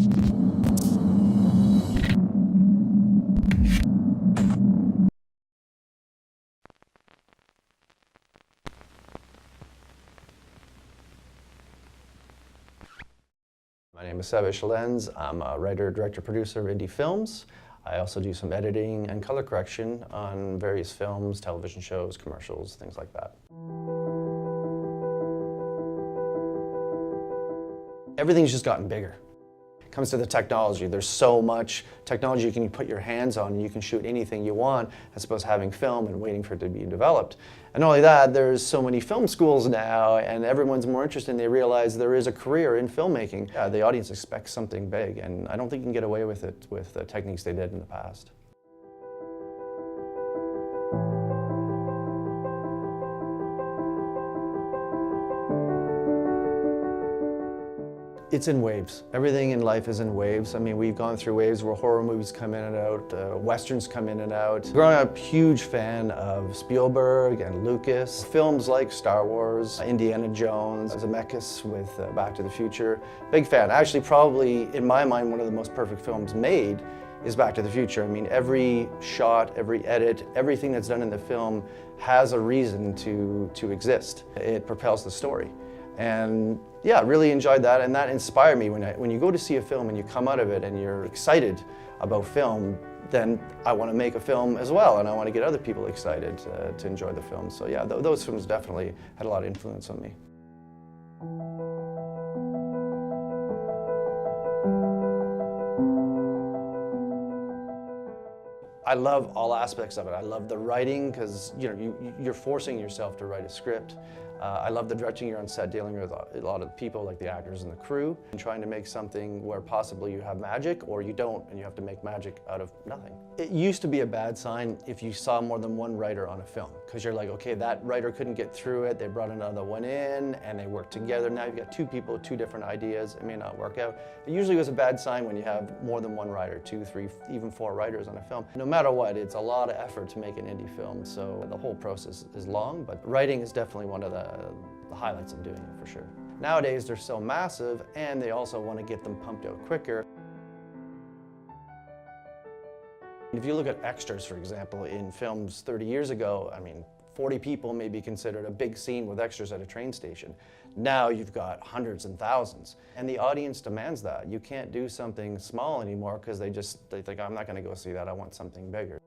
My name is Neves Lenz. I'm a writer, director, producer of indie films. I also do some editing and color correction on various films, television shows, commercials, things like that. Everything's just gotten bigger. It comes to the technology. There's so much technology you can put your hands on, and you can shoot anything you want, as opposed to having film and waiting for it to be developed. And not only that, there's so many film schools now, and everyone's more interested, and they realize there is a career in filmmaking. Yeah, the audience expects something big, and I don't think you can get away with it with the techniques they did in the past. It's in waves. Everything in life is in waves. I mean, we've gone through waves where horror movies come in and out, westerns come in and out. Growing up, huge fan of Spielberg and Lucas. Films like Star Wars, Indiana Jones, Zemeckis with Back to the Future. Big fan. Actually, probably, in my mind, one of the most perfect films made is Back to the Future. I mean, every shot, every edit, everything that's done in the film has a reason to exist. It propels the story. And yeah, really enjoyed that, and that inspired me. When you go to see a film and you come out of it and you're excited about film, then I want to make a film as well, and I want to get other people excited to enjoy the film. So yeah, those films definitely had a lot of influence on me. I love all aspects of it. I love the writing, because you're forcing yourself to write a script. I love the directing. You're on set dealing with a lot of people, like the actors and the crew, and trying to make something where possibly you have magic or you don't, and you have to make magic out of nothing. It used to be a bad sign if you saw more than one writer on a film, because you're like, okay, that writer couldn't get through it, they brought another one in, and they worked together. Now you've got two people, two different ideas, it may not work out. It usually was a bad sign when you have more than one writer, 2, 3, even 4 writers on a film. No matter what, it's a lot of effort to make an indie film, so the whole process is long, but writing is definitely one of the highlights of doing it, for sure. Nowadays, they're so massive, and they also want to get them pumped out quicker. If you look at extras, for example, in films 30 years ago, I mean, 40 people may be considered a big scene with extras at a train station. Now you've got hundreds and thousands, and the audience demands that. You can't do something small anymore because they think, I'm not going to go see that, I want something bigger.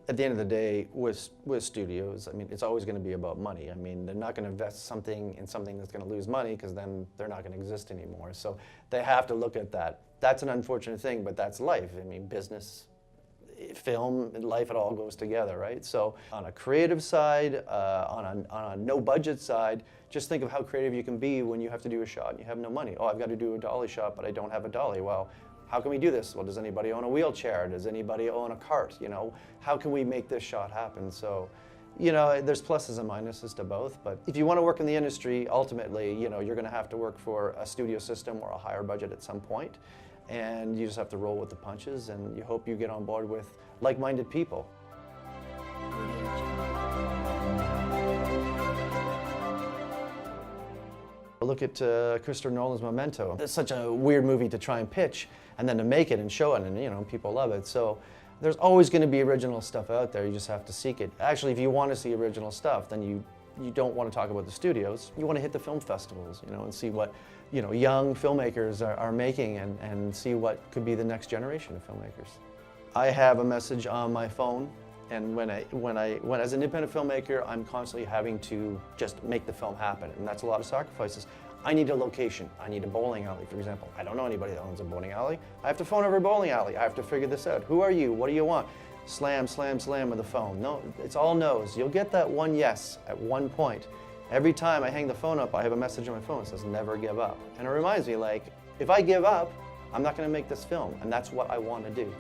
At the end of the day, with studios, I mean, it's always going to be about money. I mean, they're not going to invest in something that's going to lose money, because then they're not going to exist anymore. So they have to look at that. That's an unfortunate thing, but that's life. I mean, business, film, and life, it all goes together, right? So on a creative side, on a no-budget side, just think of how creative you can be when you have to do a shot and you have no money. Oh, I've got to do a dolly shot, but I don't have a dolly. Well, how can we do this? Well, does anybody own a wheelchair? Does anybody own a cart? How can we make this shot happen? So, there's pluses and minuses to both, but if you want to work in the industry, ultimately, you're going to have to work for a studio system or a higher budget at some point, and you just have to roll with the punches, and you hope you get on board with like-minded people. Look at Christopher Nolan's Memento. It's such a weird movie to try and pitch, and then to make it and show it, and people love it. So there's always going to be original stuff out there. You just have to seek it. Actually, if you want to see original stuff, then you don't want to talk about the studios. You want to hit the film festivals, and see what young filmmakers are making, and see what could be the next generation of filmmakers. I have a message on my phone. And when as an independent filmmaker, I'm constantly having to just make the film happen, and that's a lot of sacrifices. I need a location. I need a bowling alley, for example. I don't know anybody that owns a bowling alley. I have to phone over a bowling alley. I have to figure this out. Who are you? What do you want? Slam, slam, slam with the phone. No, it's all no's. You'll get that one yes at one point. Every time I hang the phone up, I have a message on my phone that says, never give up. And it reminds me, like, if I give up, I'm not going to make this film, and that's what I want to do.